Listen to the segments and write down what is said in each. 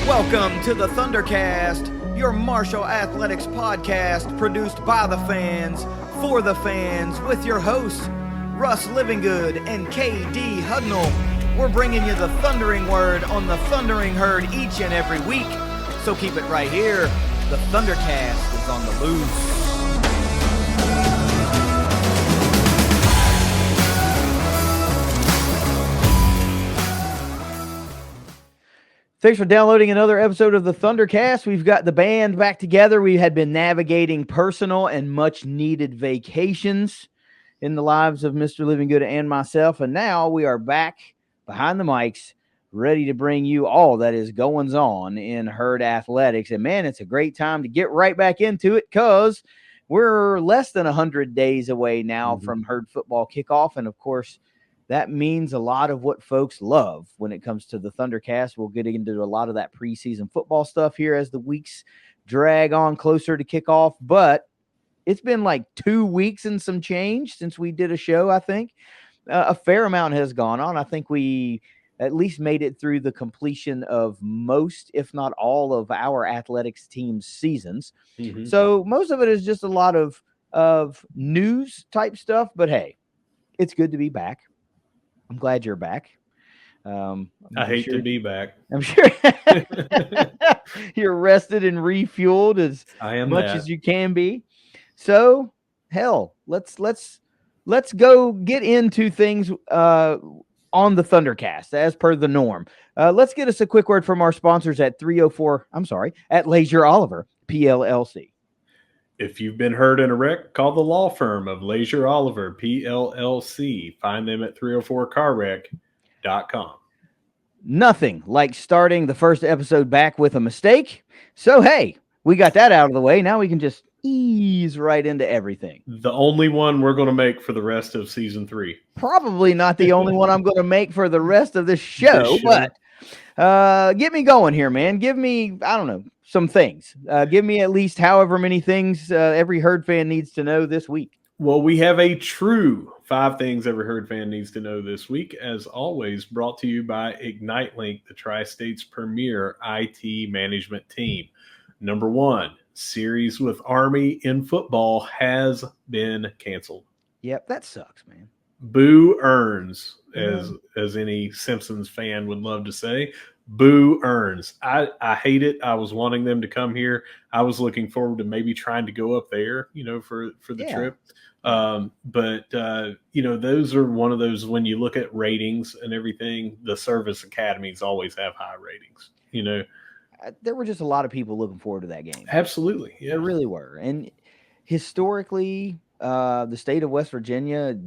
Welcome to the ThunderCast, your martial athletics podcast produced by the fans, for the fans, with your hosts, Russ Livingood and KD Hudnall. We're bringing you the thundering word on the thundering herd each and every week, so keep it right here. The ThunderCast is on the loose. Thanks for downloading another episode of the ThunderCast. We've got the band back together. We had been navigating personal and much-needed vacations in the lives of Mr. Livingood and myself, and now we are back behind the mics, ready to bring you all that is goings on in herd athletics. And, man, it's a great time to get right back into it because we're less than 100 days away now from herd football kickoff, and, of course, that means a lot of what folks love when it comes to the ThunderCast. We'll get into a lot of that preseason football stuff here as the weeks drag on closer to kickoff. But it's been like 2 weeks and some change since we did a show, I think. A fair amount has gone on. I think we at least made it through the completion of most, if not all, of our athletics team's seasons. So most of it is just a lot of news type stuff. But, hey, it's good to be back. I'm glad you're back. I hate to be back. I'm sure you're rested and refueled as much as you can be. So, hell, let's go get into things on the ThunderCast as per the norm. Let's get us a quick word from our sponsors at Leasure Oliver PLLC. If you've been hurt in a wreck, call the law firm of Leasure Oliver PLLC. Find them at 304carwreck.com. Nothing like starting the first episode back with a mistake. So, hey, we got that out of the way. Now we can just ease right into everything. The only one we're going to make for the rest of season 3. Probably not the only one I'm going to make for the rest of this show, but get me going here, man. Give me, I don't know, some things. Give me at least however many things every herd fan needs to know this week. Well, we have a true 5 things every herd fan needs to know this week, as always, brought to you by IgniteLink, the Tri-State's premier IT management team. Number 1, series with Army in football has been canceled. Yep, that sucks, man. Boo earns, as any Simpsons fan would love to say. Boo earns. I hate it. I was wanting them to come here. I was looking forward to maybe trying to go up there, for the trip. But those are one of those, when you look at ratings and everything, the service academies always have high ratings, There were just a lot of people looking forward to that game. Absolutely. Yeah. There really were. And historically, the state of West Virginia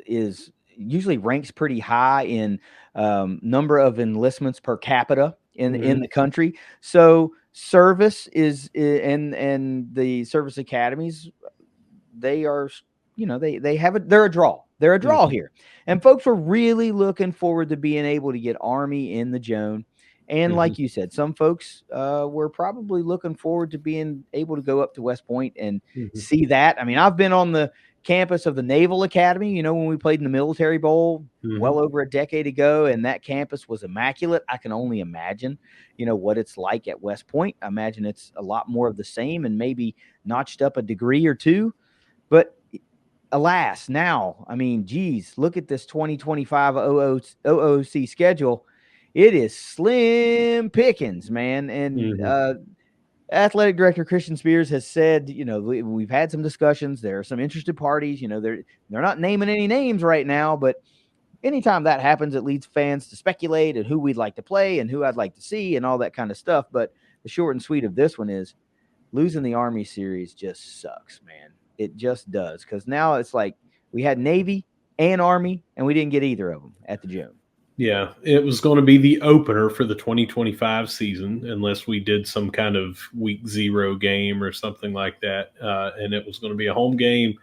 is usually ranks pretty high in number of enlistments per capita in the country. So service is and the service academies, they are, they're a draw. They're a draw here. And folks were really looking forward to being able to get Army in the Joan. And like you said, some folks were probably looking forward to being able to go up to West Point and see that. I mean, I've been on the campus of the Naval Academy, when we played in the Military Bowl well over a decade ago, and that campus was immaculate. I can only imagine, what it's like at West Point. I imagine it's a lot more of the same and maybe notched up a degree or two. But alas, now, I mean, geez, look at this 2025 OOC schedule. It is slim pickings, man. And athletic director Christian Spears has said, we've had some discussions. There are some interested parties. They're not naming any names right now, but anytime that happens, it leads fans to speculate and who we'd like to play and who I'd like to see and all that kind of stuff. But the short and sweet of this one is losing the Army series just sucks, man. It just does, because now it's like we had Navy and Army, and we didn't get either of them at the Joan. Yeah, it was going to be the opener for the 2025 season, unless we did some kind of week 0 game or something like that. And it was going to be a home game.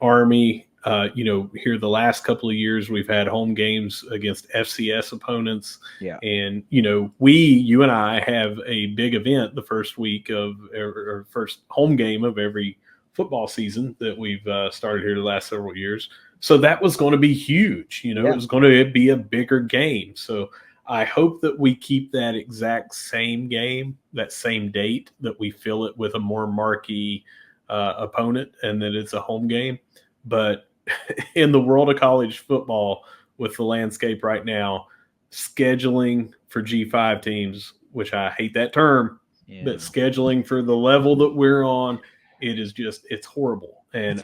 Army, here the last couple of years, we've had home games against FCS opponents. Yeah. And, you and I have a big event the first week of, or first home game of every football season that we've started here the last several years. So that was going to be huge. It was going to be a bigger game. So I hope that we keep that exact same game, that same date, that we fill it with a more marquee opponent and that it's a home game. But in the world of college football, with the landscape right now, scheduling for G5 teams, which I hate that term, but scheduling for the level that we're on, it's horrible. And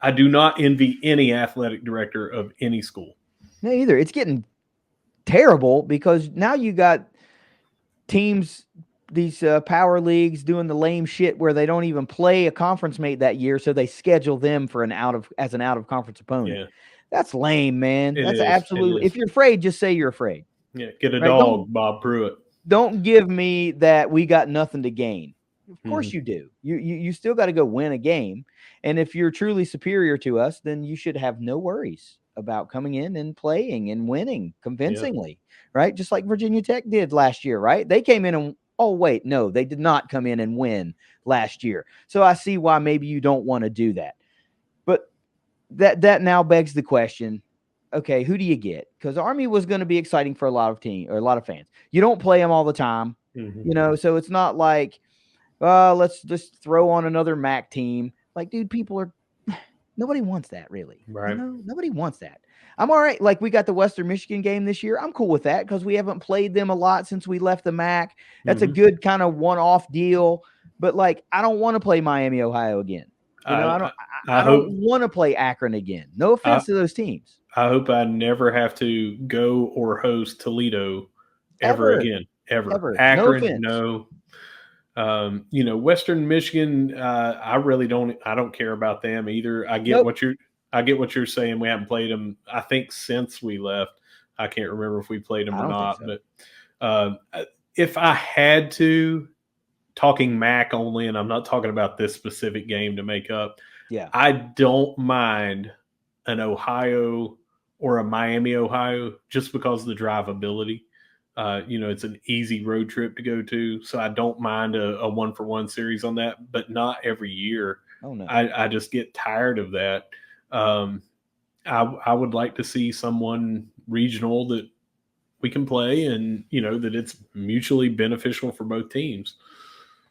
I do not envy any athletic director of any school. No, either. It's getting terrible because now you got teams, these power leagues doing the lame shit where they don't even play a conference mate that year, so they schedule them for an out of conference opponent. Yeah. That's lame, man. It That's is. absolutely. If you're afraid, just say you're afraid. Yeah, get a Right? dog, Bob Pruitt. Don't give me that we got nothing to gain. Of course you do. You still got to go win a game, and if you're truly superior to us, then you should have no worries about coming in and playing and winning convincingly, right? Just like Virginia Tech did last year, right? They came in and wait, no, they did not come in and win last year. So I see why maybe you don't want to do that. But that now begs the question, okay, who do you get? Because Army was going to be exciting for a lot of fans. You don't play them all the time, so it's not like, let's just throw on another MAC team. Like, dude, nobody wants that, really. Right. Nobody wants that. I'm all right. Like, we got the Western Michigan game this year. I'm cool with that because we haven't played them a lot since we left the MAC. That's a good kind of one-off deal. But, like, I don't want to play Miami, Ohio again. I don't want to play Akron again. No offense to those teams. I hope I never have to go or host Toledo ever again. Ever. Akron, no. Western Michigan, I don't care about them either. I get what you're saying. We haven't played them, I think, since we left. I can't remember if we played them or not. So. But if I had to, talking MAC only, and I'm not talking about this specific game to make up, I don't mind an Ohio or a Miami, Ohio, just because of the drivability. It's an easy road trip to go to, so I don't mind a 1-for-1 series on that, but not every year. Oh, no. I just get tired of that. I would like to see someone regional that we can play, and that it's mutually beneficial for both teams.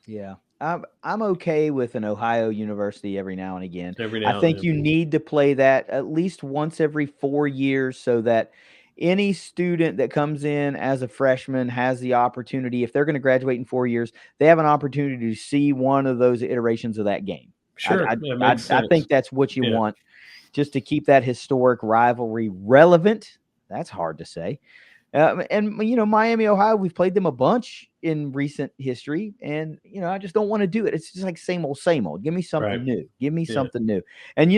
Yeah, I'm okay with an Ohio University every now and again. I think you need to play that at least once every 4 years so that any student that comes in as a freshman has the opportunity, if they're going to graduate in 4 years, they have an opportunity to see one of those iterations of that game. Sure. I think that's what you want, just to keep that historic rivalry relevant. That's hard to say. And Miami, Ohio, we've played them a bunch in recent history, and I just don't want to do it. It's just like same old. Give me something new. Give me something new. And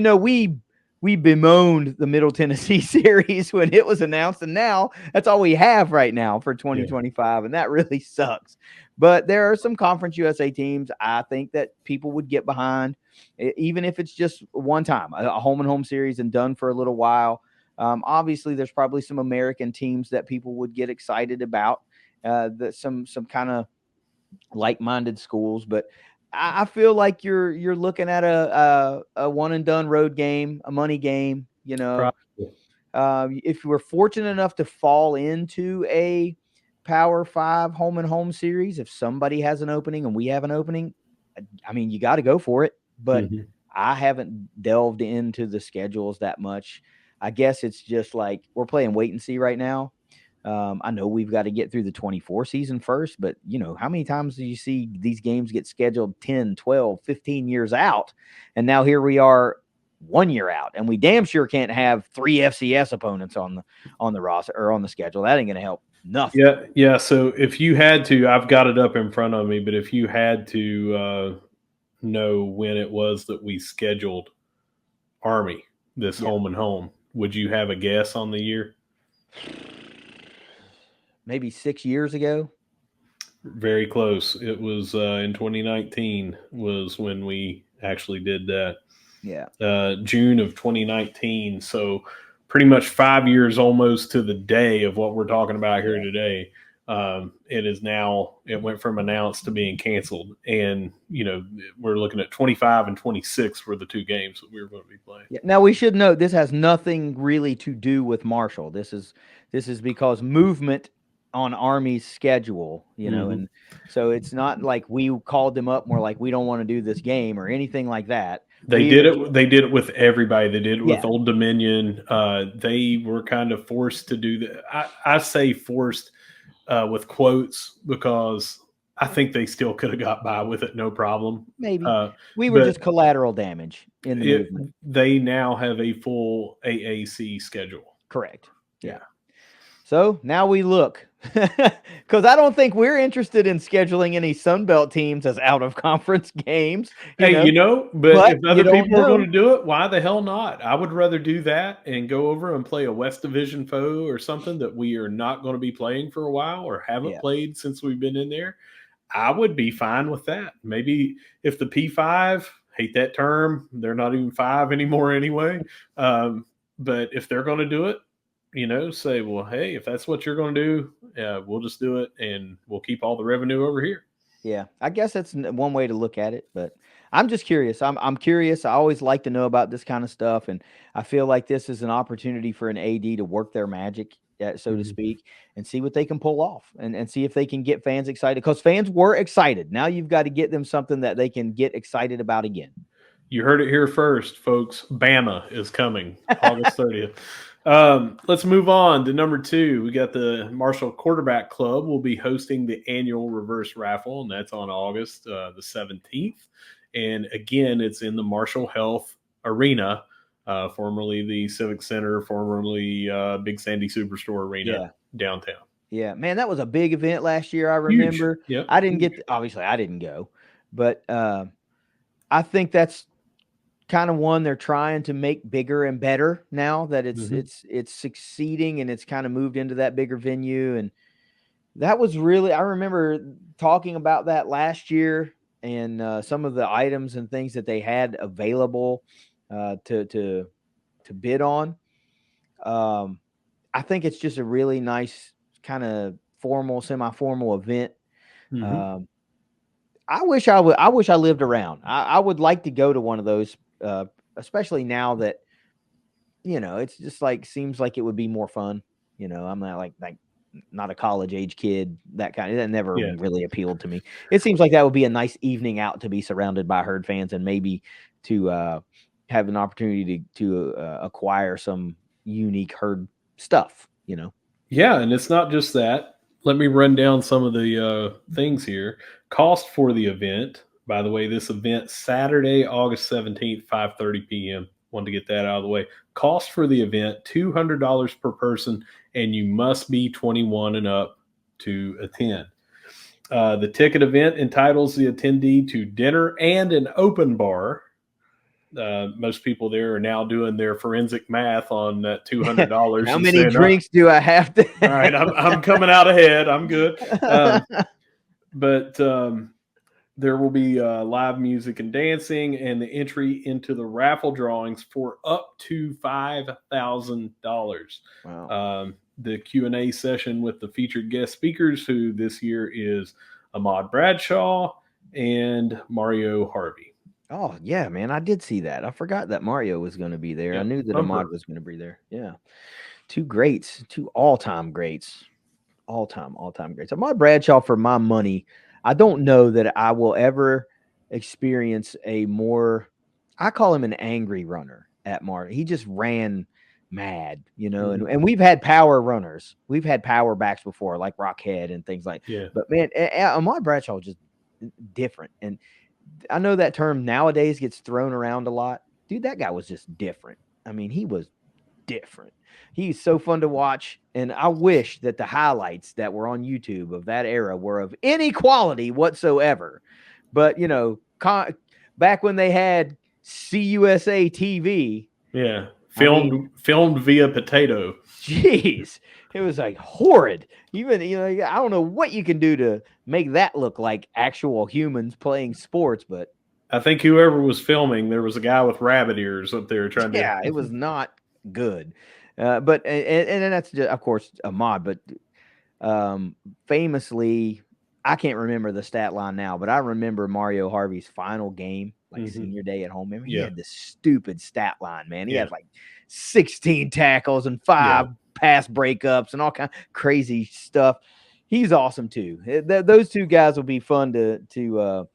we bemoaned the Middle Tennessee series when it was announced, and now that's all we have right now for 2025, and that really sucks. But there are some Conference USA teams I think that people would get behind, even if it's just one time, a home and home series and done for a little while. Obviously, there's probably some American teams that people would get excited about, some kind of like-minded schools. But I feel like you're looking at a one and done road game, a money game. If you were fortunate enough to fall into a Power 5 home and home series, if somebody has an opening and we have an opening, I mean, you got to go for it. But I haven't delved into the schedules that much. I guess it's just like we're playing wait and see right now. I know we've got to get through the 24 season first, but how many times do you see these games get scheduled 10, 12, 15 years out? And now here we are 1 year out, and we damn sure can't have 3 FCS opponents on the roster or on the schedule. That ain't going to help nothing. Yeah. So if you had to, I've got it up in front of me, but if you had to know when it was that we scheduled Army, this home and home, would you have a guess on the year? Maybe 6 years ago. Very close. It was in 2019 was when we actually did that. Yeah. June of 2019. So pretty much 5 years almost to the day of what we're talking about here today. It went from announced to being canceled. And, we're looking at 25 and 26 were the 2 games that we were going to be playing. Yeah. Now, we should note this has nothing really to do with Marshall. This is because movement on Army's schedule, and so it's not like we called them up more like we don't want to do this game or anything like that. They did it. They did it with everybody. They did it with Yeah. Old Dominion. They were kind of forced to do that. I say forced with quotes because I think they still could have got by with it, no problem. Maybe we were But just collateral damage in the movement. they now have a full AAC schedule. Correct. Yeah. So now we look, because I don't think we're interested in scheduling any Sunbelt teams as out of conference games. But if other people are going to do it, why the hell not? I would rather do that and go over and play a West Division foe or something that we are not going to be playing for a while or haven't played since we've been in there. I would be fine with that. Maybe if the P5, hate that term, they're not even 5 anymore anyway. But if they're going to do it, say, well, hey, if that's what you're going to do, we'll just do it and we'll keep all the revenue over here. Yeah, I guess that's one way to look at it, but I'm just curious. I'm curious. I always like to know about this kind of stuff, and I feel like this is an opportunity for an AD to work their magic, so to speak, and see what they can pull off and see if they can get fans excited, because fans were excited. Now you've got to get them something that they can get excited about again. You heard it here first, folks. Bama is coming August 30th. Let's move on to number 2. We got the Marshall Quarterback Club will be hosting the annual reverse raffle, and that's on August the 17th. And again, it's in the Marshall Health Arena, formerly the Civic Center, formerly Big Sandy Superstore Arena downtown. Yeah, man, that was a big event last year. I remember. Yep. I didn't obviously I didn't go, but I think that's kind of one they're trying to make bigger and better now that it's succeeding and it's kind of moved into that bigger venue. And that was really, I remember talking about that last year and some of the items and things that they had available to bid on. I think it's just a really nice kind of formal, semi-formal event. I wish I lived around. I would like to go to one of those, especially now that, it's just like, seems like it would be more fun. I'm not like not a college age kid, that never really appealed to me. It seems like that would be a nice evening out to be surrounded by herd fans and maybe to have an opportunity to acquire some unique herd stuff, Yeah, and it's not just that. Let me run down some of the things here. Cost for the event. By the way, this event, Saturday, August 17th, 5:30 p.m. Wanted to get that out of the way. Cost for the event, $200 per person, and you must be 21 and up to attend. The ticket event entitles the attendee to dinner and an open bar. Most people there are now doing their forensic math on that $200. How many drinks do I have to? All right, I'm coming out ahead. I'm good. But there will be live music and dancing, and the entry into the raffle drawings for up to $5,000. Wow. The Q&A session with the featured guest speakers, who this year is Ahmad Bradshaw and Mario Harvey. Oh, yeah, man. I did see that. I forgot that Mario was going to be there. I knew that Ahmad was going to be there. Yeah. 2 greats, 2 all-time greats. All-time greats. Ahmad Bradshaw, for my money, I don't know that I will ever experience a more, I call him an angry runner at Martin. He just ran mad, and we've had power runners. We've had power backs before, like Rockhead and things like that. But, man, Ahmad Bradshaw was just different. And I know that term nowadays gets thrown around a lot. Dude, that guy was just different. I mean, he was different. He's so fun to watch. And I wish that the highlights that were on YouTube of that era were of any quality whatsoever. But, back when they had CUSA TV. Yeah. Filmed via potato. Jeez. It was like horrid. Even, I don't know what you can do to make that look like actual humans playing sports, but I think whoever was filming, there was a guy with rabbit ears up there trying to. Yeah, it was not good. But and that's just, of course, Ahmad, but famously, I can't remember the stat line now, but I remember Mario Harvey's final game, like senior day at home. Remember, he had this stupid stat line, man. He had like 16 tackles and 5 pass breakups and all kind of crazy stuff. He's awesome too. Those two guys will be fun to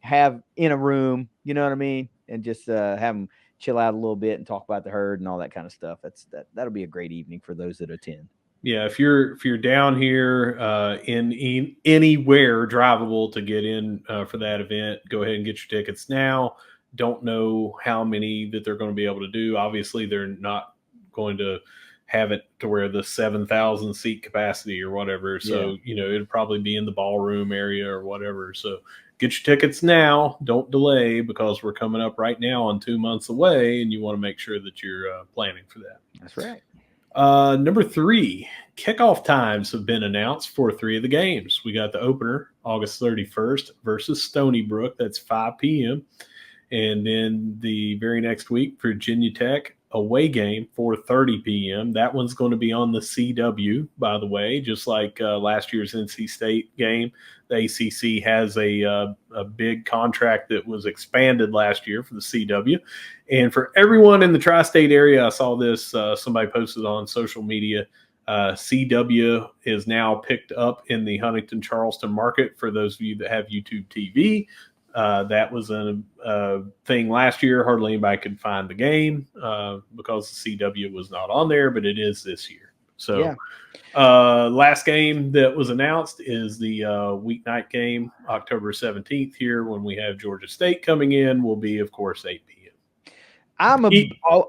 have in a room. You know what I mean? And just have them chill out a little bit and talk about the herd and all that kind of stuff. That'll be a great evening for those that attend. Yeah, if you're down here in anywhere drivable to get in for that event, go ahead and get your tickets now. Don't know how many that they're going to be able to do. Obviously, they're not going to have it to where the 7,000 seat capacity or whatever. So, it'd probably be in the ballroom area or whatever. So get your tickets now. Don't delay, because we're coming up right now on 2 months away, and you want to make sure that you're planning for that. That's right. Number 3, kickoff times have been announced for 3 of the games. We got the opener August 31st versus Stony Brook. That's 5 p.m. And then the very next week, Virginia Tech away game, 4:30 p.m. That one's going to be on the CW, by the way, just like last year's NC State game. The ACC has a big contract that was expanded last year for the CW. And for everyone in the tri-state area, I saw this, somebody posted on social media, CW is now picked up in the Huntington-Charleston market for those of you that have YouTube TV. That was a thing last year. Hardly anybody could find the game because the CW was not on there, but it is this year. So last game that was announced is the weeknight game, October 17th here, when we have Georgia State coming in, will be, of course, 8 p.m. I'm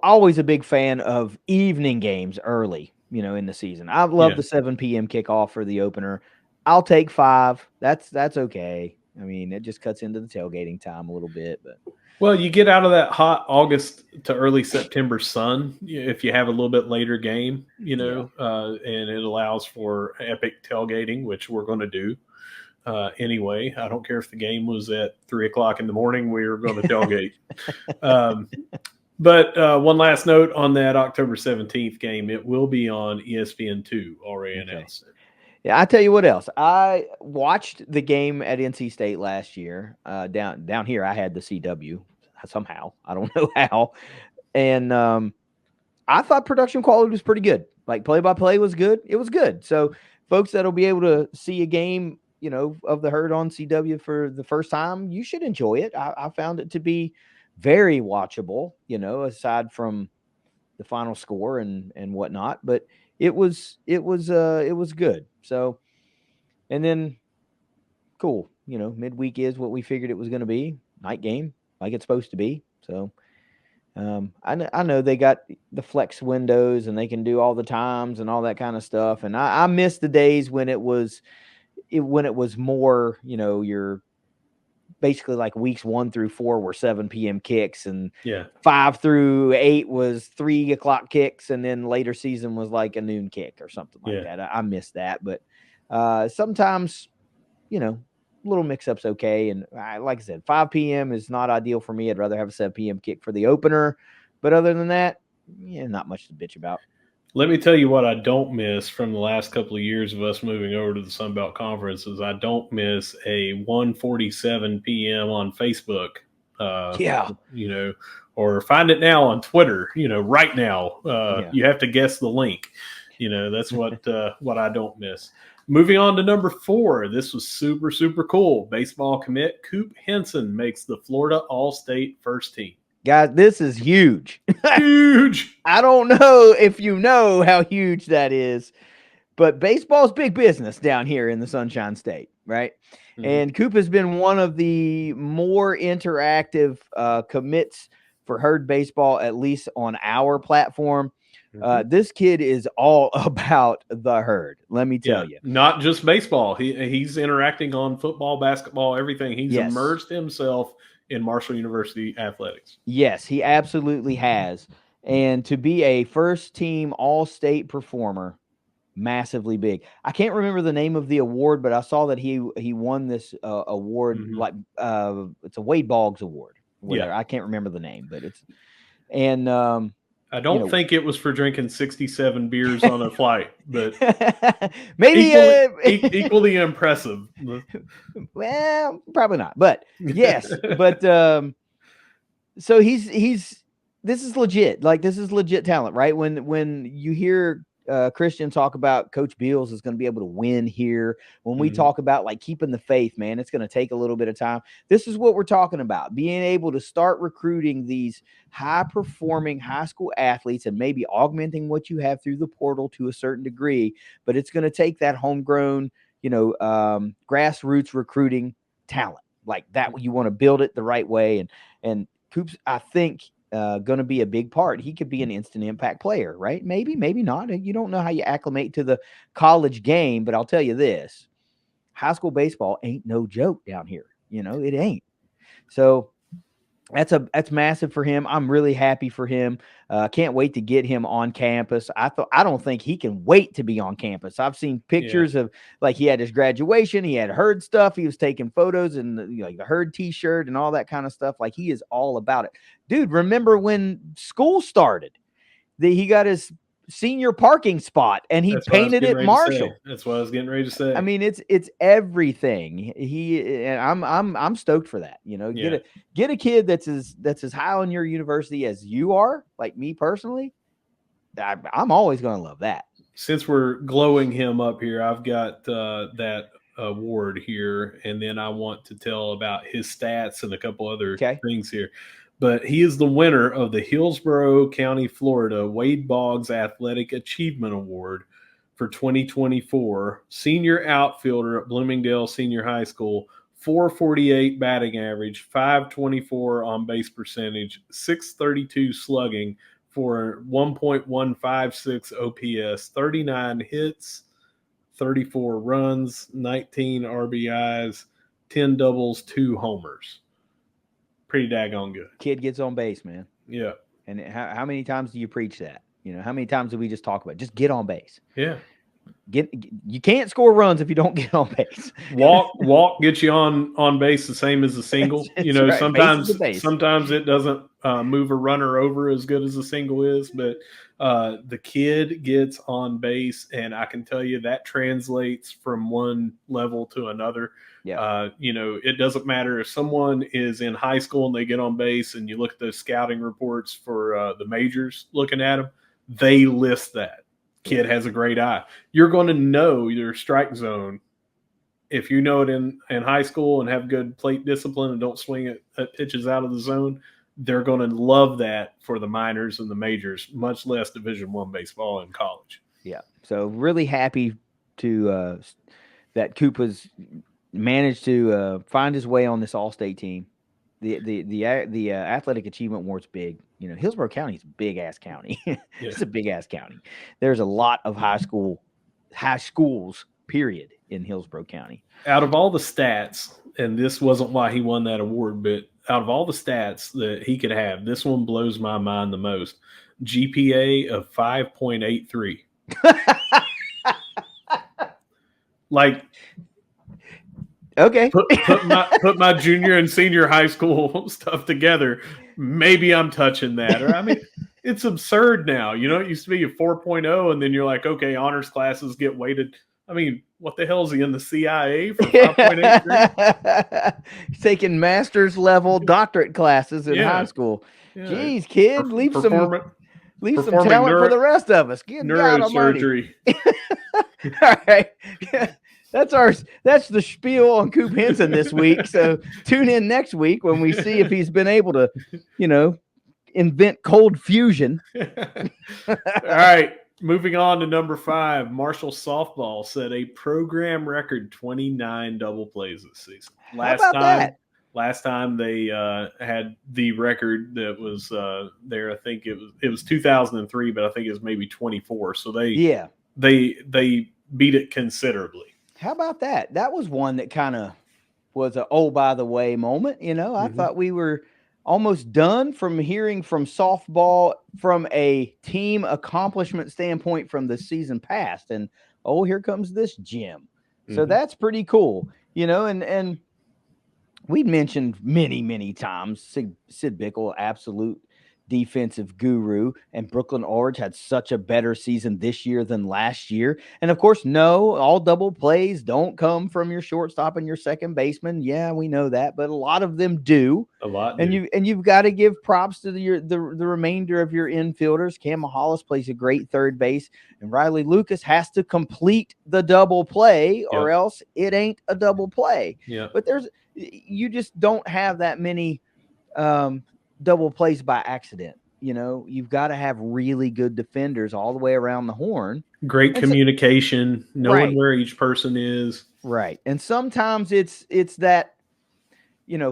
always a big fan of evening games early, in the season. I love the 7 p.m. kickoff for the opener. I'll take 5. That's okay. I mean, it just cuts into the tailgating time a little bit, but well, you get out of that hot August to early September sun if you have a little bit later game, and it allows for epic tailgating, which we're going to do anyway. I don't care if the game was at 3:00 in the morning; we are going to tailgate. But one last note on that October 17th game: it will be on ESPN2. Already announced it. Yeah, I tell you what else. I watched the game at NC State last year. Down here, I had the CW somehow. I don't know how. And I thought production quality was pretty good. Like play-by-play was good. It was good. So folks that'll be able to see a game, of the herd on CW for the first time, you should enjoy it. I found it to be very watchable, aside from the final score and whatnot. But it was good. So, and then cool, midweek is what we figured it was going to be, night game like it's supposed to be. So, I know they got the flex windows and they can do all the times and all that kind of stuff. And I miss the days when it was more, your basically like weeks 1 through 4 were 7 p.m. kicks, and 5 through 8 was 3:00 kicks, and then later season was like a noon kick or something like that. I miss that, but sometimes, little mix-ups okay. And like I said, 5 p.m. is not ideal for me. I'd rather have a 7 p.m. kick for the opener, but other than that, not much to bitch about. Let me tell you what I don't miss from the last couple of years of us moving over to the Sun Belt Conference is I don't miss a 1:47 p.m. on Facebook. Or find it now on Twitter. Right now. You have to guess the link. That's what I don't miss. Moving on to number 4. This was super, super cool. Baseball commit Coop Henson makes the Florida All-State first team. Guys, this is huge. Huge. I don't know if you know how huge that is, but baseball's big business down here in the Sunshine State, right? Mm-hmm. And Coop has been one of the more interactive commits for herd baseball, at least on our platform. Mm-hmm. This kid is all about the herd, let me tell you. Not just baseball. He's interacting on football, basketball, everything. He's immersed himself in Marshall University athletics. Yes, he absolutely has. And to be a first-team all-state performer, massively big. I can't remember the name of the award, but I saw that he won this award. Mm-hmm. It's a Wade Boggs Award. I can't remember the name, but it's and I don't think it was for drinking 67 beers on a flight, but maybe equally impressive. Well, probably not, but yes, but so he's this is legit. Like, this is legit talent, right? When you hear Christian talk about Coach Beals is going to be able to win here. When we talk about like keeping the faith, man, it's going to take a little bit of time. This is what we're talking about, being able to start recruiting these high performing high school athletes and maybe augmenting what you have through the portal to a certain degree. But it's going to take that homegrown, grassroots recruiting talent like that. You want to build it the right way. And Coops, I think, going to be a big part. He could be an instant impact player, right? Maybe not. You don't know how you acclimate to the college game, but I'll tell you this: high school baseball ain't no joke down here. It ain't. So that's massive for him. I'm really happy for him. Can't wait to get him on campus. I don't think he can wait to be on campus. I've seen pictures of like he had his graduation, he had Herd stuff, he was taking photos and the Herd t-shirt and all that kind of stuff. Like he is all about it. Dude, remember when school started? He got his senior parking spot and he painted it Marshall. That's what I was getting ready to say. I mean, it's everything. And I'm stoked for that. Get a kid that's as high on your university as you are, like me personally. I'm always going to love that. Since we're glowing him up here, I've got that award here, and then I want to tell about his stats and a couple other things here. But he is the winner of the Hillsborough County, Florida Wade Boggs Athletic Achievement Award for 2024. Senior outfielder at Bloomingdale Senior High School, 448 batting average, 524 on base percentage, 632 slugging for 1.156 OPS, 39 hits, 34 runs, 19 RBIs, 10 doubles, 2 homers. Pretty daggone good. Kid gets on base, man. Yeah. And how many times do you preach that? How many times do we just talk about just get on base? Yeah. You can't score runs if you don't get on base. Walk gets you on base the same as a single. Right. Sometimes it doesn't move a runner over as good as a single is, but the kid gets on base, and I can tell you that translates from one level to another. Yeah. It doesn't matter if someone is in high school and they get on base, and you look at those scouting reports for the majors looking at them, they list that. Kid has a great eye. You're going to know your strike zone if you know it in high school and have good plate discipline and don't swing at pitches out of the zone. They're going to love that for the minors and the majors, much less Division I baseball in college. Yeah. So really happy to that Coop has managed to find his way on this all-state team. The Athletic Achievement Award's big. Hillsborough County is a big ass county. It's a big ass county. There's a lot of high schools, period, in Hillsborough County. Out of all the stats, and this wasn't why he won that award, but out of all the stats that he could have, this one blows my mind the most. GPA of 5.83. Like, okay, put my junior and senior high school stuff together. Maybe I'm touching that. Or I mean, it's absurd now. It used to be a 4.0, and then you're like, okay, honors classes get weighted. I mean, what the hell is he in the CIA for 5.83? He's taking master's level doctorate classes in high school. Yeah. Jeez, kid, leave some talent for the rest of us. Good neurosurgery. All right. That's the spiel on Coop Henson this week. So tune in next week when we see if he's been able to, invent cold fusion. All right. Moving on to number 5, Marshall softball set a program record 29 double plays this season. Last time they had the record that was there. I think it was 2003, but I think it was maybe 24. So they beat it considerably. How about that? That was one that kind of was a oh by the way moment. I thought we were almost done from hearing from softball from a team accomplishment standpoint from the season past, and here comes this gem. So that's pretty cool. And we've mentioned many times Sid Bickle, absolute defensive guru, and Brooklyn Orange had such a better season this year than last year. And of course, no, all double plays don't come from your shortstop and your second baseman. Yeah, we know that, but a lot of them do. A lot, And dude. you've got to give props to the remainder of your infielders. Cam Hollis plays a great third base, and Riley Lucas has to complete the double play, or Yep. else it ain't a double play. Yeah. But you just don't have that many double plays by accident. You've got to have really good defenders all the way around the horn. Great And so, communication, knowing right, where each person is. right. And sometimes it's that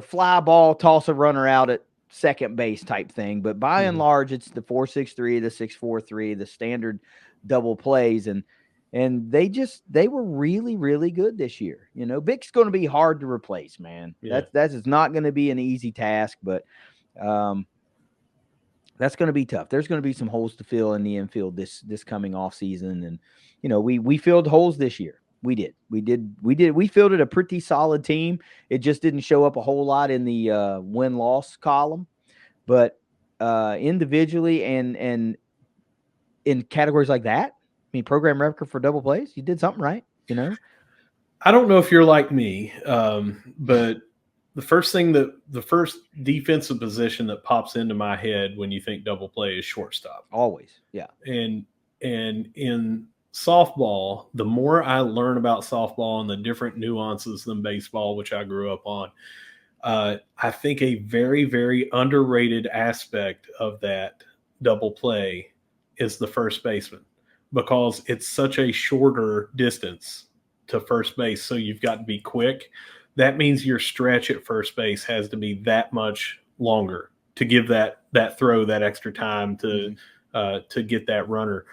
fly ball, toss a runner out at second base type thing. But by and large, it's the 4-6-3, the 6-4-3, the standard double plays, and they were really, really good this year. Vic's going to be hard to replace, man. Yeah. That is not going to be an easy task, but that's going to be tough. There's going to be some holes to fill in the infield this coming off season, and we filled holes this year. We fielded a pretty solid team. It just didn't show up a whole lot in the win-loss column, but individually and in categories like that, I mean, program record for double plays, you did something right. I don't know if you're like me, but the first defensive position that pops into my head when you think double play is shortstop. Always, yeah. And in softball, the more I learn about softball and the different nuances than baseball, which I grew up on, I think a very, very underrated aspect of that double play is the first baseman, because it's such a shorter distance to first base. So you've got to be quick. That means your stretch at first base has to be that much longer to give that throw that extra time to get that runner.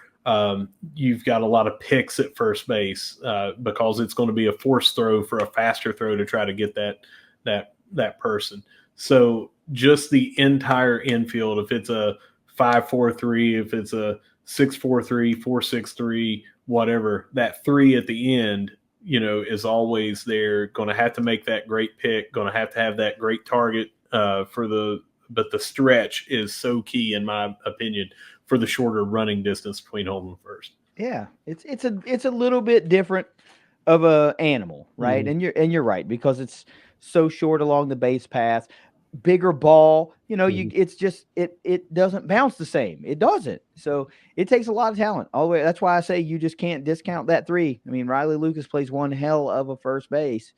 You've got a lot of picks at first base because it's going to be a forced throw for a faster throw to try to get that person. So just the entire infield, if it's a 5-4-3, if it's a 6-4-3, 4-6-3, whatever, that 3 at the end, is always there. Going to have to make that great pick. Going to have that great target but the stretch is so key, in my opinion, for the shorter running distance between home and first. Yeah, it's a little bit different of a animal, right? Mm-hmm. And you're right, because it's so short along the base path. Bigger ball, it's just it doesn't bounce the same. It doesn't. So it takes a lot of talent all the way. That's why I say you just can't discount that 3. I mean, Riley Lucas plays one hell of a first base,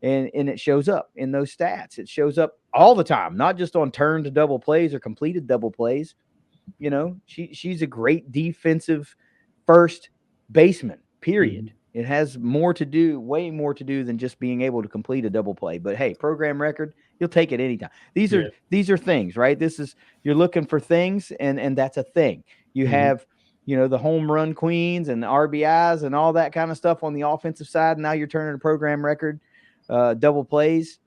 and it shows up in those stats. It shows up all the time, not just on turn to double plays or completed double plays. She's a great defensive first baseman, period. It has way more to do than just being able to complete a double play. But hey, program record, you'll take it anytime. These are things, right? You're looking for things, and that's a thing. You have, the home run queens and the RBIs and all that kind of stuff on the offensive side. Now you're turning a program record, double plays.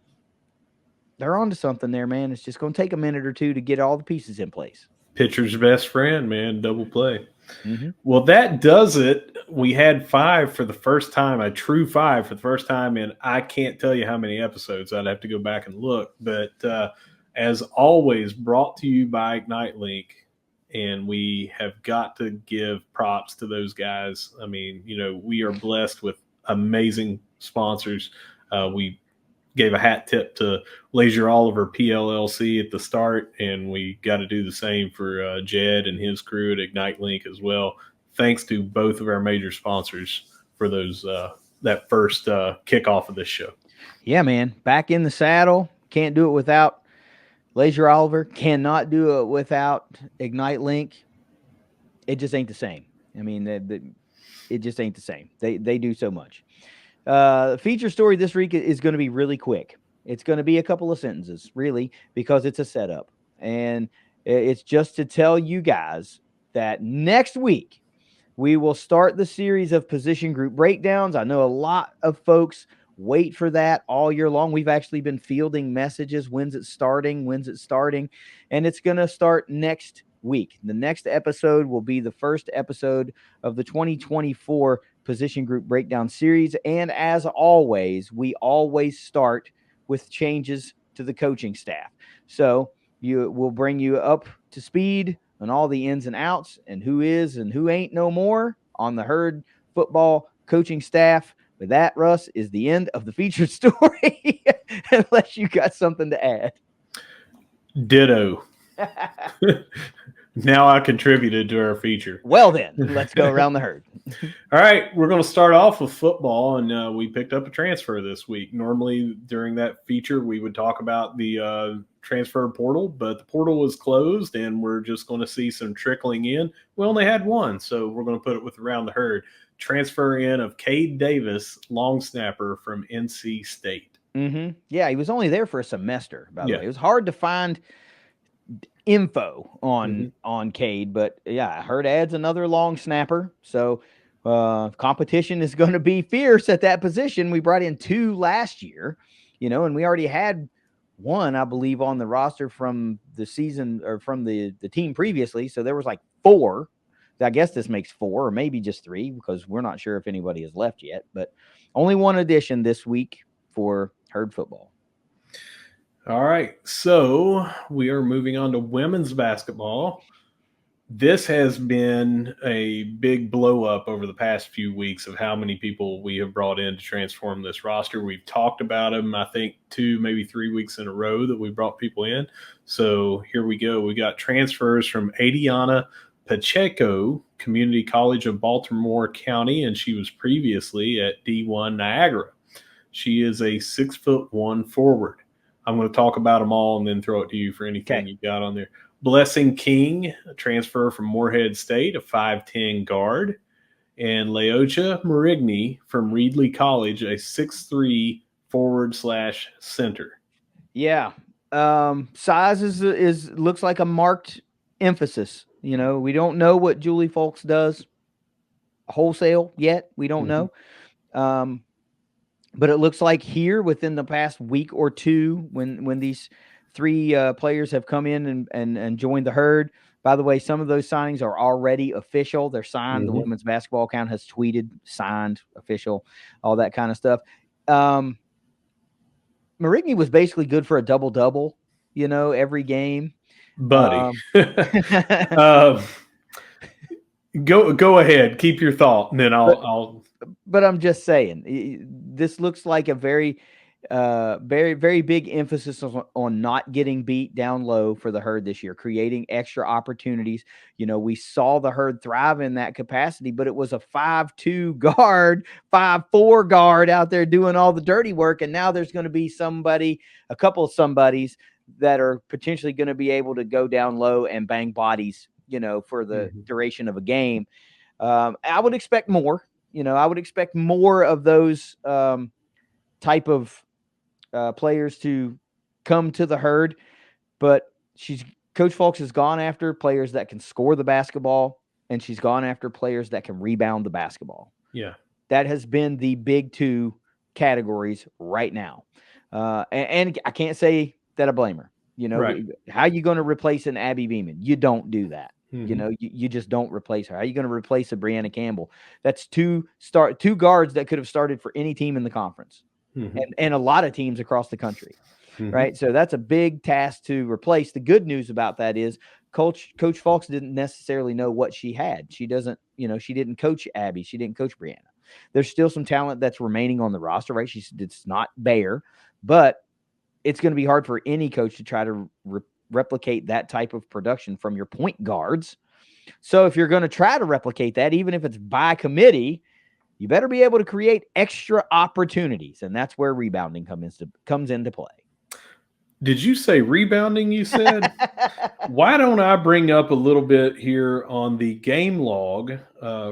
They're onto something there, man. It's just going to take a minute or two to get all the pieces in place. Pitcher's best friend, man, double play. Mm-hmm. Well, that does it. We had 5 for the first time, a true 5 for the first time in I can't tell you how many episodes. I'd have to go back and look. But as always, brought to you by Ignite Link, and we have got to give props to those guys. I mean, we are blessed with amazing sponsors. We gave a hat tip to Leasure Oliver PLLC at the start, and we got to do the same for Jed and his crew at Ignite Link as well. Thanks to both of our major sponsors for those that first kickoff of this show. Yeah, man, back in the saddle. Can't do it without Leasure Oliver. Cannot do it without Ignite Link. It just ain't the same. I mean, it just ain't the same. They do so much. The feature story this week is going to be really quick. It's going to be a couple of sentences, really, because it's a setup. And it's just to tell you guys that next week we will start the series of position group breakdowns. I know a lot of folks wait for that all year long. We've actually been fielding messages. When's it starting? And it's going to start next week. The next episode will be the first episode of the 2024 position group breakdown series. And as always, we always start with changes to the coaching staff. So We'll bring you up to speed on all the ins and outs and who is and who ain't no more on the Herd football coaching staff. But that, Russ, is the end of the featured story, unless you got something to add. Ditto. Now I contributed to our feature. Well, then, let's go around the Herd. All right, we're going to start off with football, and we picked up a transfer this week. Normally, during that feature, we would talk about the transfer portal, but the portal was closed, and we're just going to see some trickling in. We only had one, so we're going to put it with around the Herd. Transfer in of Cade Davis, long snapper from NC State. Mm-hmm. Yeah, he was only there for a semester, by the way. It was hard to find info on Cade, but yeah, I heard adds another long snapper. So competition is going to be fierce at that position. We brought in 2 last year, and we already had one, I believe, on the roster from the season or from the team previously. So there was like 4. I guess this makes 4 or maybe just 3 because we're not sure if anybody has left yet, but only one addition this week for Herd football. All right, so we are moving on to women's basketball. This has been a big blow up over the past few weeks of how many people we have brought in to transform this roster. We've talked about them, I think, 2, maybe 3 weeks in a row that we brought people in. So here we go. We got transfers from Adriana Pacheco, Community College of Baltimore County, and she was previously at D1 Niagara. She is a 6'1" forward. I'm going to talk about them all and then throw it to you for anything you got on there. Blessing King, a transfer from Morehead State, a 5'10" guard. And Leocha Marigny from Reedley College, a 6'3" forward/center. Yeah. Size is looks like a marked emphasis. We don't know what Julie Folks does wholesale yet. We don't know. But it looks like here within the past week or 2, when these 3 players have come in and joined the Herd. By the way, some of those signings are already official. They're signed. The women's basketball account has tweeted, signed, official, all that kind of stuff. Marigny was basically good for a double-double, every game. Buddy. Go ahead. Keep your thought, and then I'll. But I'm just saying, this looks like a very, very, very big emphasis on not getting beat down low for the Herd this year, creating extra opportunities. We saw the Herd thrive in that capacity, but it was a 5'2" guard, 5'4" guard out there doing all the dirty work. And now there's going to be a couple of somebodies that are potentially going to be able to go down low and bang bodies, for the duration of a game. I would expect more. I would expect more of those type of players to come to the Herd, but Coach Folks has gone after players that can score the basketball, and she's gone after players that can rebound the basketball. Yeah. That has been the big 2 categories right now. And I can't say that I blame her. Right. How are you going to replace an Abby Beeman? You don't do that. You just don't replace her. How are you going to replace a Brianna Campbell? That's 2 guards that could have started for any team in the conference and a lot of teams across the country. Right. So that's a big task to replace. The good news about that is Coach Folks didn't necessarily know what she had. She doesn't, she didn't coach Abby. She didn't coach Brianna. There's still some talent that's remaining on the roster, right? It's not bare, but it's going to be hard for any coach to try to replicate that type of production from your point guards. So if you're going to try to replicate that, even if it's by committee, you better be able to create extra opportunities. And that's where rebounding comes into play. Did you say rebounding, you said? Why don't I bring up a little bit here on the game log?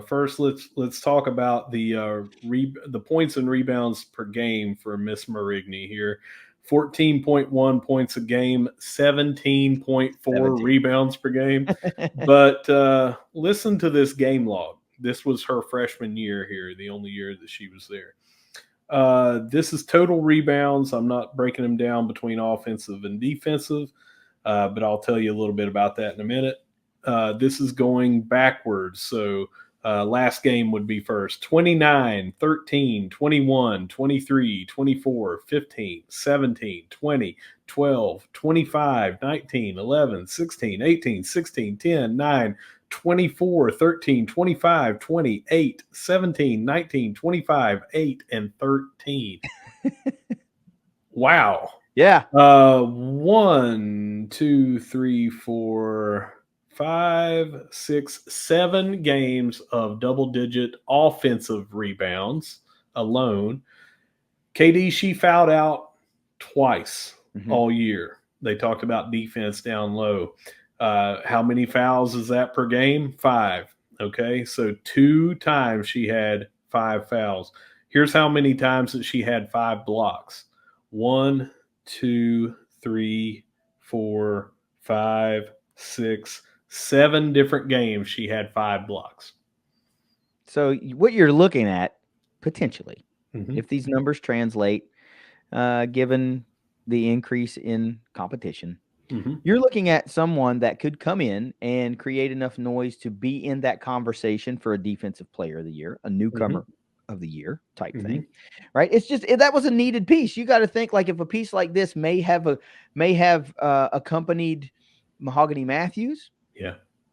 First, let's talk about the points and rebounds per game for Miss Marigny here. 14.1 points a game, 17.4 rebounds per game. But listen to this game log. This was her freshman year here, the only year that she was there. This is total rebounds. I'm not breaking them down between offensive and defensive, but I'll tell you a little bit about that in a minute. This is going backwards. So Last game would be first. 29, 13, 21, 23, 24, 15, 17, 20, 12, 25, 19, 11, 16, 18, 16, 10, 9, 24, 13, 25, 28, 17, 19, 25, 8, and 13. Wow. Yeah. 1, 2, 3, 4, 5, 6, 7 games of double-digit offensive rebounds alone. KD, she fouled out twice all year. They talked about defense down low. How many fouls is that per game? 5. Okay, so 2 times she had 5 fouls. Here's how many times that she had 5 blocks. 1, 2, 3, 4, 5, 6, 7 different games she had 5 blocks. So what you're looking at potentially, if these numbers translate, given the increase in competition, you're looking at someone that could come in and create enough noise to be in that conversation for a defensive player of the year, a newcomer of the year type thing, right? It's just that was a needed piece. You got to think like if a piece like this may have accompanied Mahogany Matthews,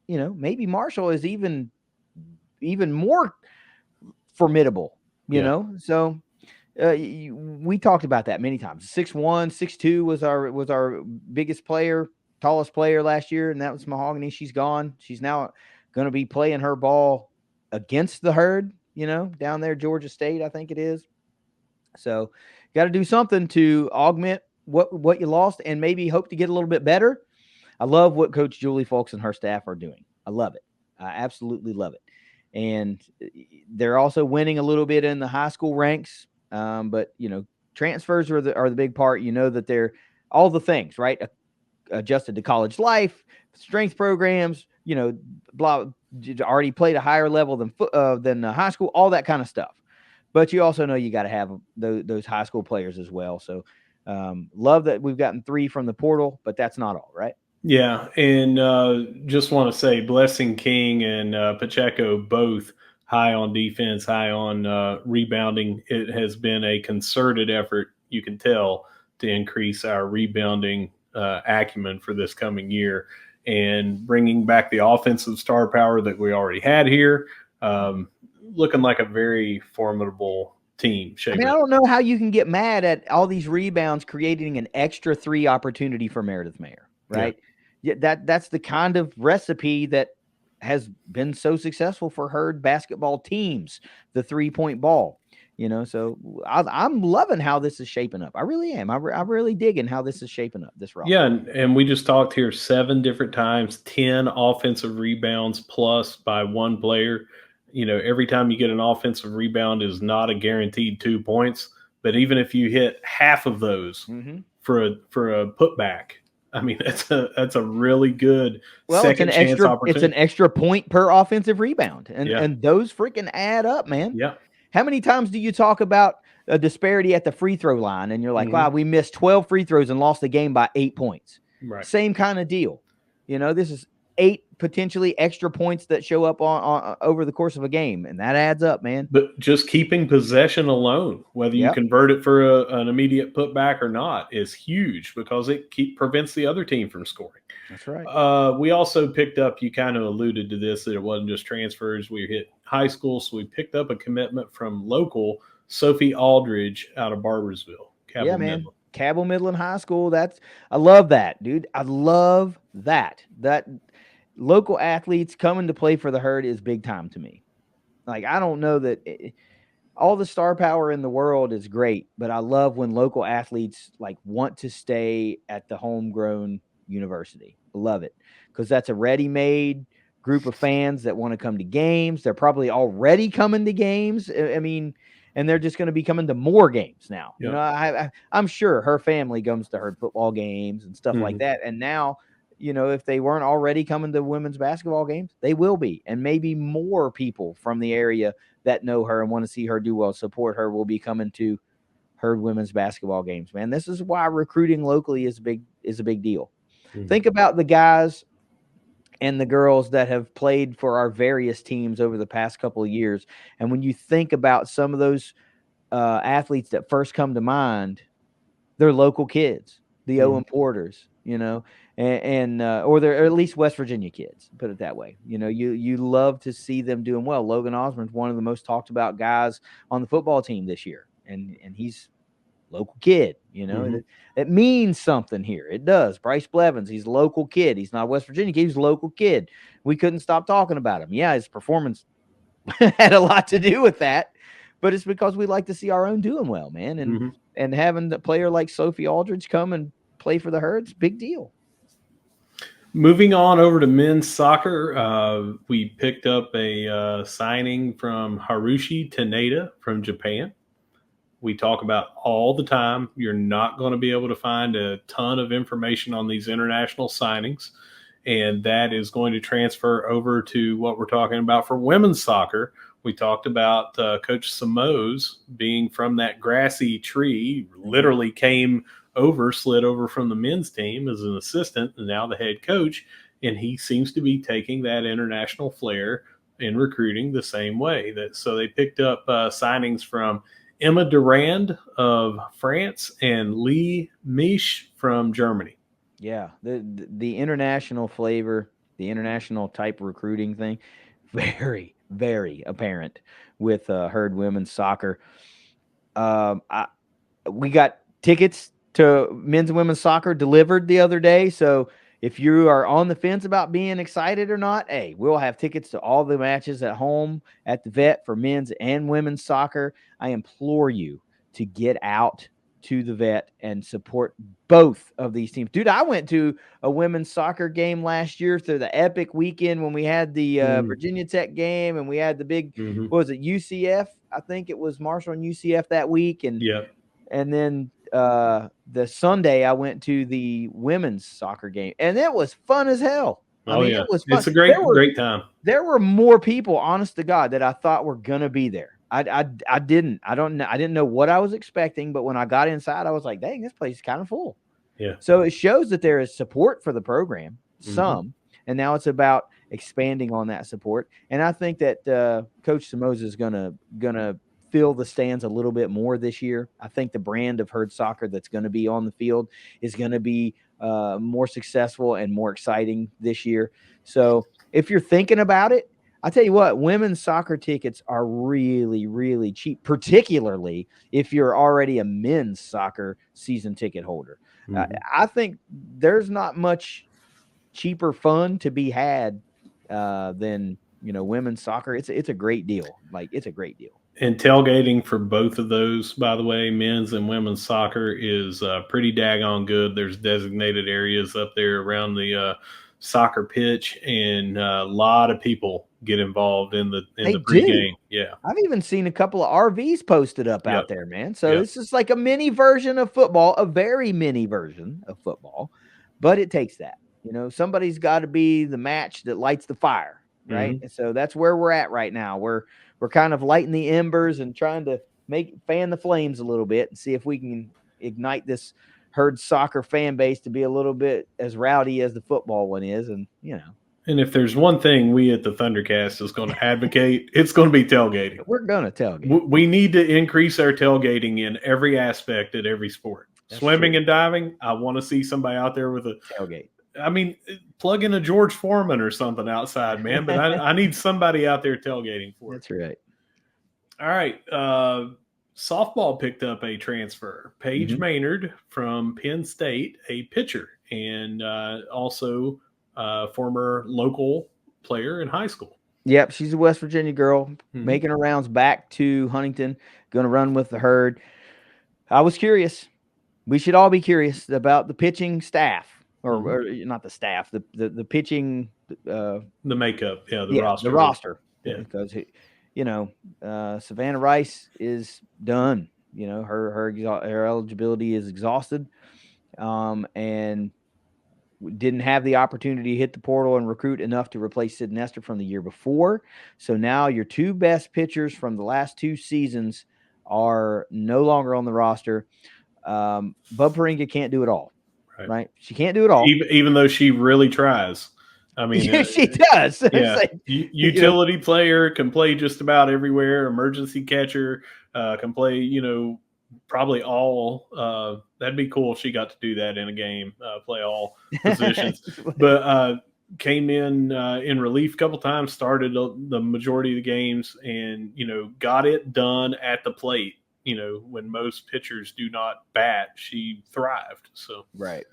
maybe Marshall is even more formidable, So we talked about that many times. 6'1", 6'2" was our biggest player, tallest player last year, and that was Mahogany. She's gone. She's now going to be playing her ball against the Herd, down there, Georgia State, I think it is. So got to do something to augment what you lost and maybe hope to get a little bit better. I love what Coach Julie Folks and her staff are doing. I love it. I absolutely love it. And they're also winning a little bit in the high school ranks. But transfers are the big part. That they're all the things, right? Adjusted to college life, strength programs, already played a higher level than high school, all that kind of stuff. But you also know you got to have those high school players as well. So love that we've gotten 3 from the portal, but that's not all, right? Yeah, and just want to say Blessing King and Pacheco both high on defense, high on rebounding. It has been a concerted effort, you can tell, to increase our rebounding acumen for this coming year and bringing back the offensive star power that we already had here. Looking like a very formidable team. I mean, I don't know how you can get mad at all these rebounds creating an extra 3 opportunity for Meredith Mayer, right? Yeah, that's the kind of recipe that has been so successful for Herd basketball teams, the 3-point ball, so I'm loving how this is shaping up. I really am. I'm really digging how this is shaping up, this roster. Yeah, and we just talked here 7 different times, 10 offensive rebounds plus by one player. Every time you get an offensive rebound is not a guaranteed 2 points, but even if you hit half of those for a putback, I mean, that's a really good second chance opportunity. It's an extra point per offensive rebound, and those freaking add up, man. Yeah. How many times do you talk about a disparity at the free throw line, and you're like, wow, we missed 12 free throws and lost the game by 8 points? Right. Same kind of deal. This is 8 potentially extra points that show up on over the course of a game, and that adds up, man. But just keeping possession alone, whether you convert it for an immediate putback or not, is huge because it prevents the other team from scoring. That's right. We also picked up, you kind of alluded to this, that it wasn't just transfers. We hit high school, so we picked up a commitment from local Sophie Aldridge out of Barbersville. Yeah, man. Midland. Cabell Midland High School. I love that, dude. I love that. That local athletes coming to play for the Herd is big time to me. Like, I don't know that all the star power in the world is great, but I love when local athletes want to stay at the homegrown university. I love it because that's a ready-made group of fans that want to come to games. They're probably already coming to games. I mean, and they're just going to be coming to more games now. Yeah. I'm sure her family comes to Herd football games and stuff like that. And now, if they weren't already coming to women's basketball games, they will be. And maybe more people from the area that know her and want to see her do well, support her, will be coming to Herd women's basketball games, man. This is why recruiting locally is a big deal. Think about the guys and the girls that have played for our various teams over the past couple of years. And when you think about some of those athletes that first come to mind, they're local kids, the Owen Porters, or they're at least West Virginia kids, put it that way. You love to see them doing well. Logan Osborne's one of the most talked about guys on the football team this year, and he's local kid. It means something here. It does. Bryce Blevins, he's a local kid. He's not a West Virginia kid. He's a local kid. We couldn't stop talking about him. Yeah, his performance had a lot to do with that, but it's because we like to see our own doing well, man. And having the player like Sophie Aldridge come and play for the Herds, big deal. Moving on over to men's soccer, we picked up a signing from Harushi Taneda from Japan. We talk about all the time. You're not going to be able to find a ton of information on these international signings, and that is going to transfer over to what we're talking about for women's soccer. We talked about Coach Samoz being from that grassy tree, literally slid over from the men's team as an assistant and now the head coach, and he seems to be taking that international flair in recruiting the same way. So they picked up signings from Emma Durand of France and Lee Misch from Germany. Yeah, the international flavor, the international type recruiting thing, very, very apparent with Herd women's soccer. We got tickets to men's and women's soccer delivered the other day, so if you are on the fence about being excited or not, hey, we'll have tickets to all the matches at home at the Vet for men's and women's soccer. I implore you to get out to the Vet and support both of these teams. Dude, I went to a women's soccer game last year through the epic weekend when we had the Virginia Tech game and we had the big, what was it, UCF? I think it was Marshall and UCF that week. And then the Sunday I went to the women's soccer game, and it was fun as hell. It was fun. It's a great time. There were more people, honest to God, that I thought were gonna be there. I didn't know what I was expecting, but when I got inside, I was like, dang, this place is kind of full. Yeah. So it shows that there is support for the program, and now it's about expanding on that support. And I think that Coach Samoza is gonna fill the stands a little bit more this year. I think the brand of Herd soccer that's going to be on the field is going to be more successful and more exciting this year. So if you're thinking about it, I'll tell you what, women's soccer tickets are really, really cheap, particularly if you're already a men's soccer season ticket holder. I think there's not much cheaper fun to be had than, women's soccer. It's a great deal. It's a great deal. And tailgating for both of those, by the way, men's and women's soccer is pretty daggone good. There's designated areas up there around the soccer pitch, and a lot of people get involved in the pregame. Yeah, I've even seen a couple of RVs posted up out there, man. So it's just like a mini version of football, a very mini version of football, but it takes that. Somebody's got to be the match that lights the fire, right? And so that's where we're at right now. We're kind of lighting the embers and trying to fan the flames a little bit and see if we can ignite this Herd soccer fan base to be a little bit as rowdy as the football one is. And, And if there's one thing we at the ThunderCast is going to advocate, it's going to be tailgating. We're going to tailgate. We need to increase our tailgating in every aspect at every sport. That's Swimming and diving, I want to see somebody out there with a tailgate. I mean, plug in a George Foreman or something outside, man. But I need somebody out there tailgating for it. That's right. All right. Softball picked up a transfer. Paige Maynard from Penn State, a pitcher, and also former local player in high school. Yep, she's a West Virginia girl, making her rounds back to Huntington, going to run with the Herd. I was curious. We should all be curious about the pitching staff. Or not the staff, the pitching, the makeup, roster. The roster, because Savannah Rice is done. Her eligibility is exhausted, and didn't have the opportunity to hit the portal and recruit enough to replace Sid Nestor from the year before. So now your two best pitchers from the last two seasons are no longer on the roster. Bub Paringa can't do it all. Right. She can't do it all. Even though she really tries. I mean, Yeah, she does. Yeah, Like, utility player, can play just about everywhere. Emergency catcher, can play. Probably all. That'd be cool if she got to do that in a game. Play all positions, but came in relief a couple times. Started the majority of the games, and got it done at the plate. When most pitchers do not bat, she thrived. So right.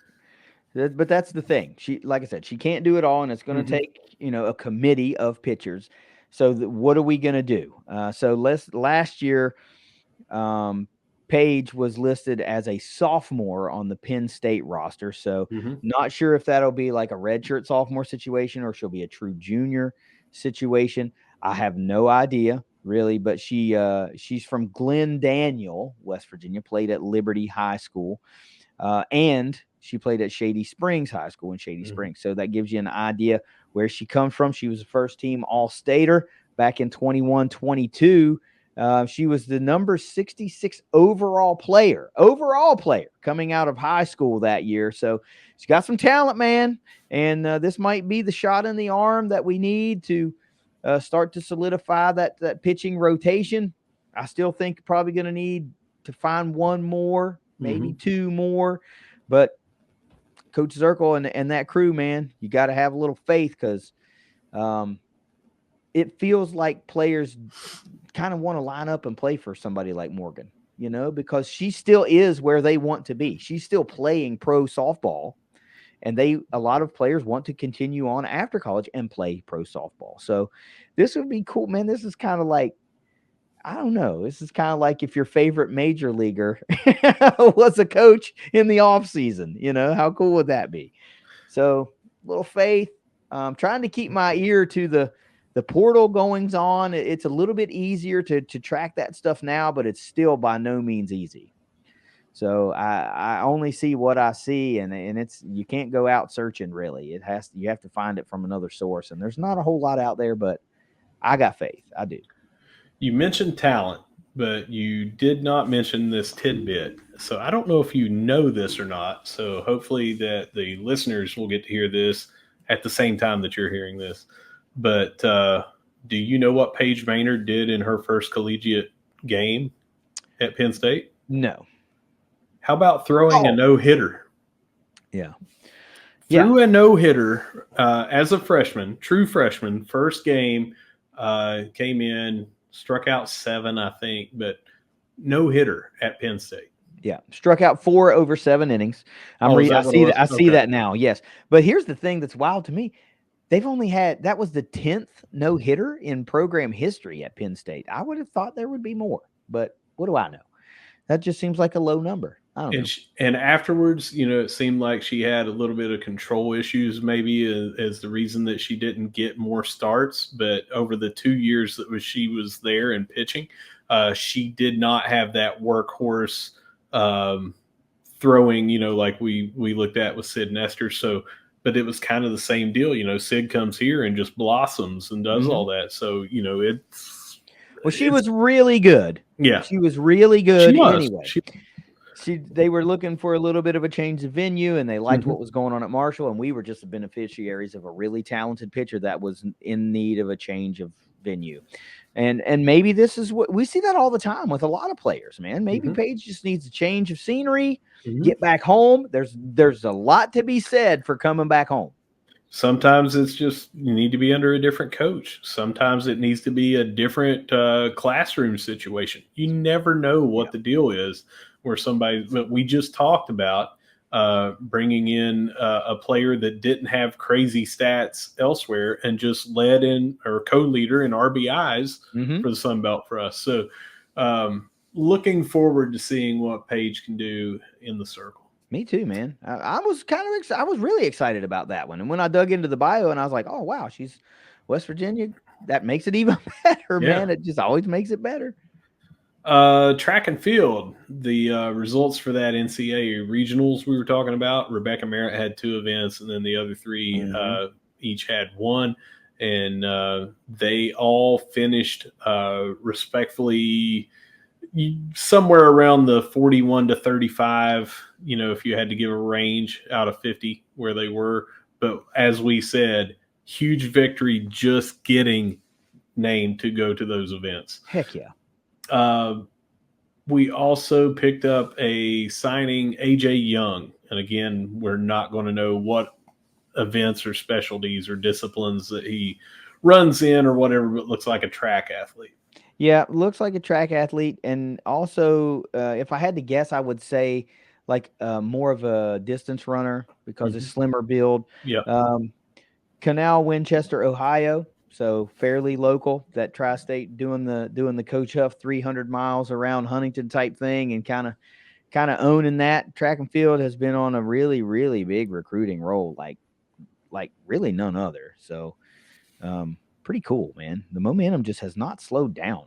But that's the thing. She, like I said, she can't do it all, and it's going to take a committee of pitchers. So what are we going to do? So last year, Paige was listed as a sophomore on the Penn State roster. So not sure if that'll be like a redshirt sophomore situation or she'll be a true junior situation. I have no idea really, but she's from Glen Daniel, West Virginia, played at Liberty High School, and she played at Shady Springs High School in Shady Springs. So that gives you an idea where she comes from. She was a first team All-Stater back in 21-22. She was the number 66 overall player coming out of high school that year. So she's got some talent, man. And this might be the shot in the arm that we need to start to solidify that pitching rotation. I still think probably going to need to find one more, maybe two more. But Coach Zirkle and that crew, man, you got to have a little faith because it feels like players kind of want to line up and play for somebody like Morgan, because she still is where they want to be. She's still playing pro softball, and a lot of players want to continue on after college and play pro softball. So this would be cool, man. This is kind of like, I don't know. This is kind of like if your favorite major leaguer was a coach in the off season, how cool would that be? So little faith, trying to keep my ear to the portal goings on. It's a little bit easier to track that stuff now, but it's still by no means easy. So I only see what I see, and you can't go out searching really. You have to find it from another source, and there's not a whole lot out there, but I got faith. I do. You mentioned talent, but you did not mention this tidbit. So I don't know if you know this or not. So hopefully that the listeners will get to hear this at the same time that you're hearing this. But do you know what Paige Maynard did in her first collegiate game at Penn State? No. How about throwing a no-hitter? Yeah. Threw a no-hitter as a freshman, true freshman, first game, came in, struck out 7, I think, but no-hitter at Penn State. Yeah, struck out 4 over 7 innings. I see that now. Yes, but here's the thing that's wild to me: they've only that was the 10th no-hitter in program history at Penn State. I would have thought there would be more, but what do I know? That just seems like a low number. I don't know. And afterwards, it seemed like she had a little bit of control issues, maybe as the reason that she didn't get more starts. But over the 2 years that she was there and pitching, she did not have that workhorse throwing, like we looked at with Sid Nestor. So, but it was kind of the same deal. Sid comes here and just blossoms and does all that. So, she was really good. Yeah, she was really good. She was. Anyway. They were looking for a little bit of a change of venue, and they liked what was going on at Marshall, and we were just the beneficiaries of a really talented pitcher that was in need of a change of venue. And maybe this is what we see that all the time with a lot of players, man. Maybe Paige just needs a change of scenery, get back home. There's a lot to be said for coming back home. Sometimes it's just you need to be under a different coach. Sometimes it needs to be a different classroom situation. You never know what the deal is where but we just talked about bringing in a player that didn't have crazy stats elsewhere and just led in or co-leader in RBIs for the Sun Belt for us. So looking forward to seeing what Paige can do in the circle. Me too, man. I was I was really excited about that one. And when I dug into the bio and I was like, oh, wow, she's West Virginia. That makes it even better, man. It just always makes it better. Track and field, the results for that NCAA regionals we were talking about, Rebecca Merritt had 2 events, and then the other 3 each had 1, and they all finished respectfully somewhere around the 41 to 35, if you had to give a range out of 50 where they were. But as we said, huge victory just getting named to go to those events. Heck yeah. We also picked up a signing, AJ Young. And again, we're not going to know what events or specialties or disciplines that he runs in or whatever, but looks like a track athlete. Yeah, looks like a track athlete. And also, if I had to guess, I would say like more of a distance runner because it's slimmer build. Yep. Canal, Winchester, Ohio. So fairly local, that tri-state doing the Coach Huff 300 miles around Huntington type thing, and kind of owning that. Track and field has been on a really, really big recruiting role, like really none other. So pretty cool, man. The momentum just has not slowed down.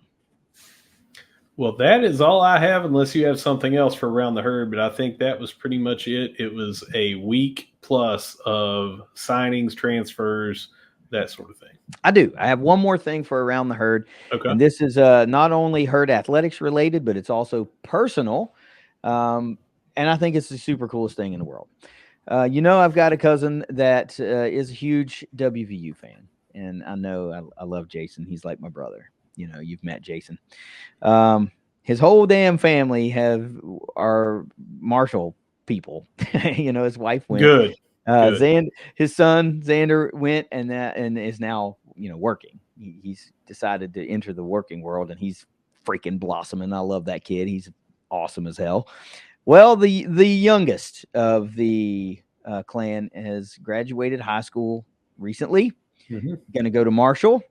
Well, that is all I have, unless you have something else for Around the Herd, but I think that was pretty much it. It was a week plus of signings, transfers, that sort of thing. I do. I have one more thing for Around the Herd. Okay. And this is not only herd athletics related, but it's also personal. And I think it's the super coolest thing in the world. I've got a cousin that is a huge WVU fan. And I know I love Jason. He's like my brother. You've met Jason. His whole damn family are Marshall people. His wife went. Good. His son Xander went and is now working. He's decided to enter the working world, and he's freaking blossoming. I love that kid. He's awesome as hell. Well, the youngest of the clan has graduated high school recently. Going to go to Marshall,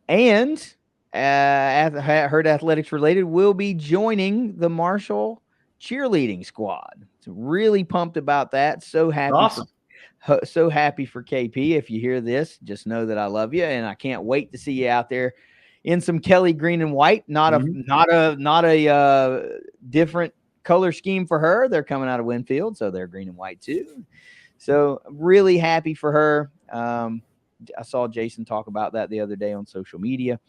and herd athletics related, will be joining the Marshall cheerleading squad. So really pumped about that. So happy. Awesome. So happy for KP. If you hear this, just know that I love you, and I can't wait to see you out there in some Kelly green and white. Not a different color scheme for her. They're coming out of Winfield, so they're green and white too. So really happy for her. I saw Jason talk about that the other day on social media.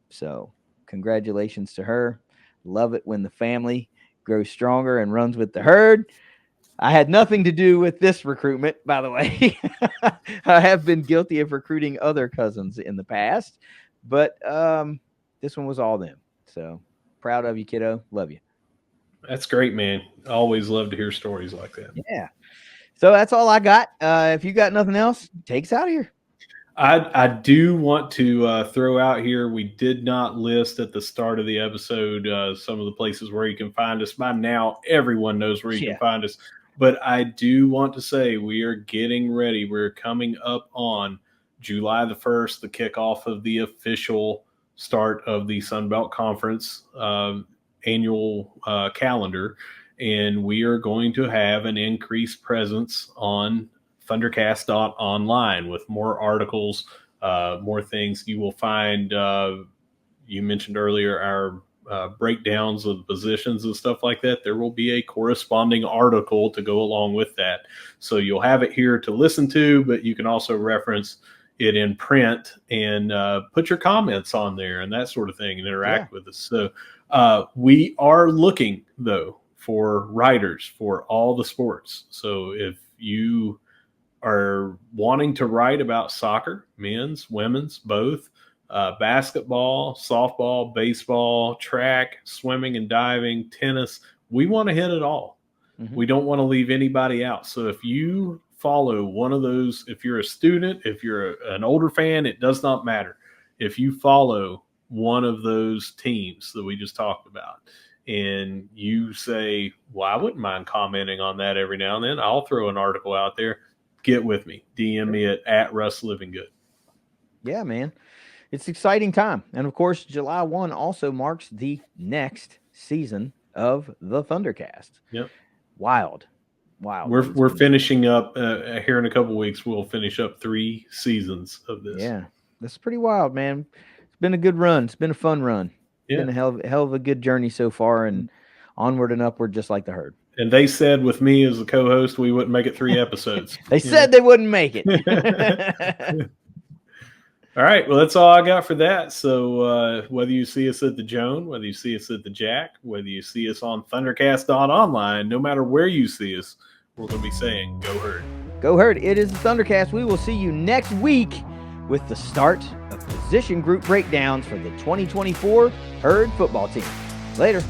So congratulations to her. Love it when the family grows stronger and runs with the herd. I had nothing to do with this recruitment, by the way. I have been guilty of recruiting other cousins in the past, but this one was all them. So proud of you, kiddo. Love you. That's great, man. I always love to hear stories like that. Yeah. So that's all I got. If you got nothing else, take us out of here. I do want to throw out here, we did not list at the start of the episode some of the places where you can find us. By now, everyone knows where you can find us. But I do want to say we are getting ready. We're coming up on July the 1st, the kickoff of the official start of the Sun Belt Conference annual calendar. And we are going to have an increased presence on ThunderCast.online with more articles, more things. You will find, you mentioned earlier, our breakdowns of positions and stuff like that. There will be a corresponding article to go along with that. So you'll have it here to listen to, but you can also reference it in print and put your comments on there and that sort of thing and interact with us. So we are looking, though, for writers for all the sports. So if you are wanting to write about soccer, men's, women's, both, basketball, softball, baseball, track, swimming and diving, tennis, we want to hit it all. We don't want to leave anybody out. So if you follow one of those, if you're a student, if you're an older fan, it does not matter. If you follow one of those teams that we just talked about and you say, well, I wouldn't mind commenting on that every now and then, I'll throw an article out there. Get with me. DM me at Russ Living Good. Yeah, man. It's exciting time. And, of course, July 1 also marks the next season of the ThunderCast. Yep. Wild. We're finishing up here in a couple of weeks. We'll finish up 3 seasons of this. Yeah. That's pretty wild, man. It's been a good run. It's been a fun run. It's been a hell of a good journey so far, and onward and upward just like the herd. And they said with me as a co-host, we wouldn't make it 3 episodes. They said they wouldn't make it. All right. Well, that's all I got for that. So whether you see us at the Joan, whether you see us at the Jack, whether you see us on ThunderCast.online, no matter where you see us, we're going to be saying, go herd. Go Herd. It is the ThunderCast. We will see you next week with the start of position group breakdowns for the 2024 Herd football team. Later.